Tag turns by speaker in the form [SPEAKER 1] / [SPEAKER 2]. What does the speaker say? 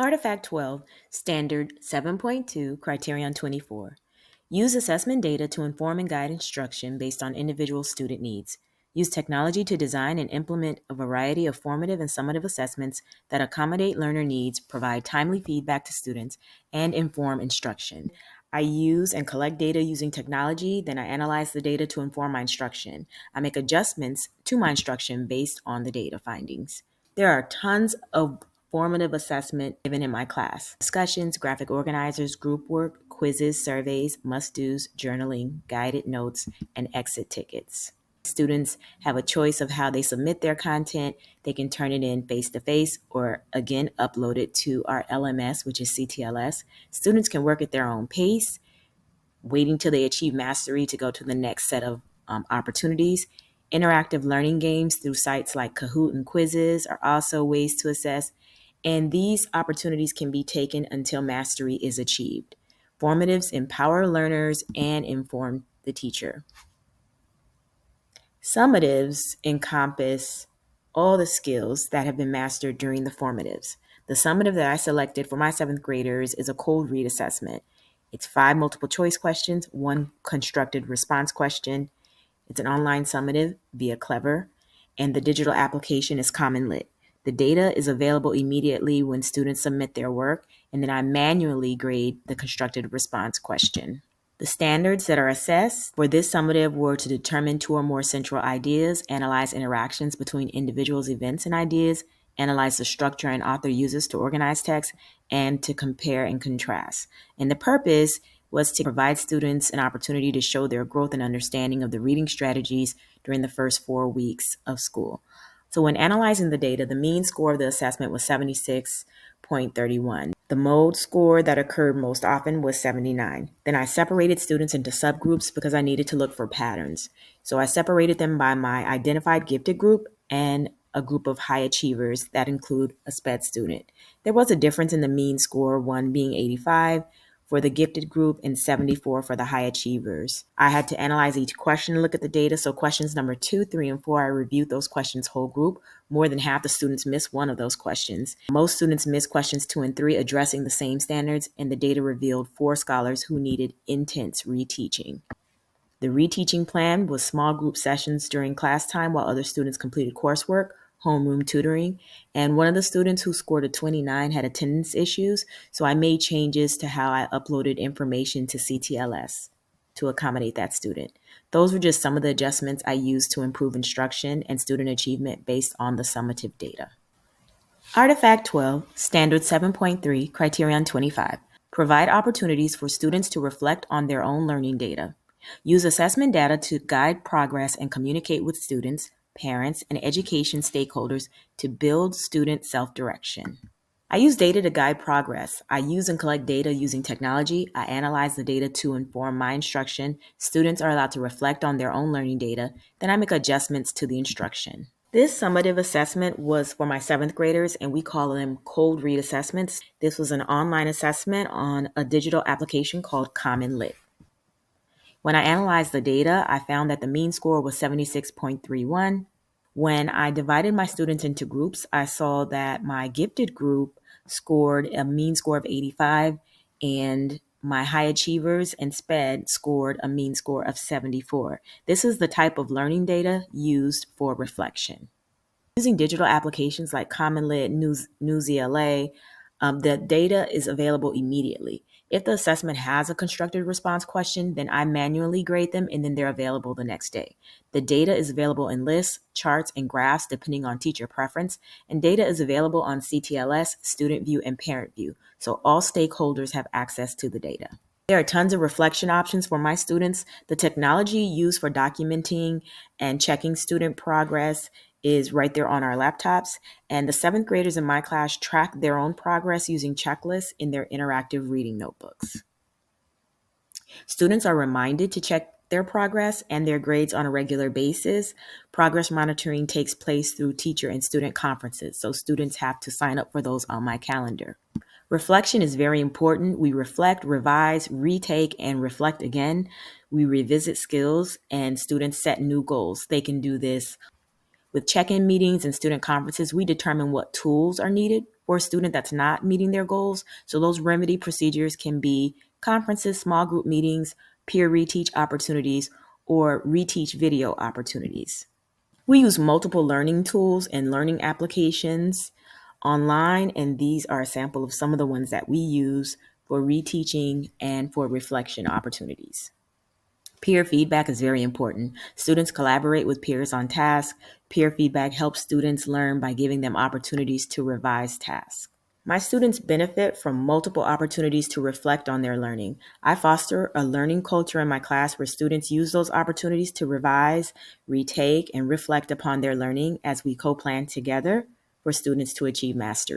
[SPEAKER 1] Artifact 12, Standard 7.2, Criterion 24. Use assessment data to inform and guide instruction based on individual student needs. Use technology to design and implement a variety of formative and summative assessments that accommodate learner needs, provide timely feedback to students, and inform instruction. I use and collect data using technology, then I analyze the data to inform my instruction. I make adjustments to my instruction based on the data findings. There are tons of formative assessment given in my class. Discussions, graphic organizers, group work, quizzes, surveys, must-dos, journaling, guided notes, and exit tickets. Students have a choice of how they submit their content. They can turn it in face-to-face or, again, upload it to our LMS, which is CTLS. Students can work at their own pace, waiting till they achieve mastery to go to the next set of opportunities. Interactive learning games through sites like Kahoot and quizzes are also ways to assess, and these opportunities can be taken until mastery is achieved. Formatives empower learners and inform the teacher. Summatives encompass all the skills that have been mastered during the formatives. The summative that I selected for my 7th graders is a cold read assessment. It's 5 multiple choice questions, 1 constructed response question. It's an online summative via Clever, and the digital application is Common Lit. The data is available immediately when students submit their work, and then I manually grade the constructed response question. The standards that are assessed for this summative were to determine 2 or more central ideas, analyze interactions between individuals, events, and ideas, analyze the structure and author uses to organize text, and to compare and contrast. And the purpose was to provide students an opportunity to show their growth and understanding of the reading strategies during the first 4 weeks of school. So when analyzing the data, the mean score of the assessment was 76.31. The mode score that occurred most often was 79. Then I separated students into subgroups because I needed to look for patterns. So I separated them by my identified gifted group and a group of high achievers that include a SPED student. There was a difference in the mean score, one being 85 for the gifted group and 74 for the high achievers. I had to analyze each question and look at the data. So questions number 2, 3, and 4, I reviewed those questions whole group. More than half the students missed one of those questions. Most students missed questions 2 and 3, addressing the same standards, and the data revealed 4 scholars who needed intense reteaching. The reteaching plan was small group sessions during class time while other students completed coursework, homeroom tutoring, and one of the students who scored a 29 had attendance issues, so I made changes to how I uploaded information to CTLS to accommodate that student. Those were just some of the adjustments I used to improve instruction and student achievement based on the summative data. Artifact 12, Standard 7.3, Criterion 25. Provide opportunities for students to reflect on their own learning data. Use assessment data to guide progress and communicate with students, parents, and education stakeholders to build student self-direction. I use data to guide progress. I use and collect data using technology. I analyze the data to inform my instruction. Students are allowed to reflect on their own learning data. Then I make adjustments to the instruction. This summative assessment was for my 7th graders, and we call them cold read assessments. This was an online assessment on a digital application called Common Lit. When I analyzed the data, I found that the mean score was 76.31. When I divided my students into groups, I saw that my gifted group scored a mean score of 85, and my high achievers and SPED scored a mean score of 74. This is the type of learning data used for reflection. Using digital applications like CommonLit, Newsela, the data is available immediately. If the assessment has a constructed response question, then I manually grade them and then they're available the next day. The data is available in lists, charts, and graphs depending on teacher preference, and data is available on CTLS, Student View, and Parent View, so all stakeholders have access to the data. There are tons of reflection options for my students. The technology used for documenting and checking student progress is right there on our laptops, and the 7th graders in my class track their own progress using checklists in their interactive reading notebooks. Students are reminded to check their progress and their grades on a regular basis. Progress monitoring takes place through teacher and student conferences, so students have to sign up for those on my calendar. Reflection is very important. We reflect, revise, retake, and reflect again. We revisit skills, and students set new goals. They can do this with check-in meetings and student conferences. We determine what tools are needed for a student that's not meeting their goals. So those remedy procedures can be conferences, small group meetings, peer reteach opportunities, or reteach video opportunities. We use multiple learning tools and learning applications online, and these are a sample of some of the ones that we use for reteaching and for reflection opportunities. Peer feedback is very important. Students collaborate with peers on tasks. Peer feedback helps students learn by giving them opportunities to revise tasks. My students benefit from multiple opportunities to reflect on their learning. I foster a learning culture in my class where students use those opportunities to revise, retake, and reflect upon their learning as we co-plan together for students to achieve mastery.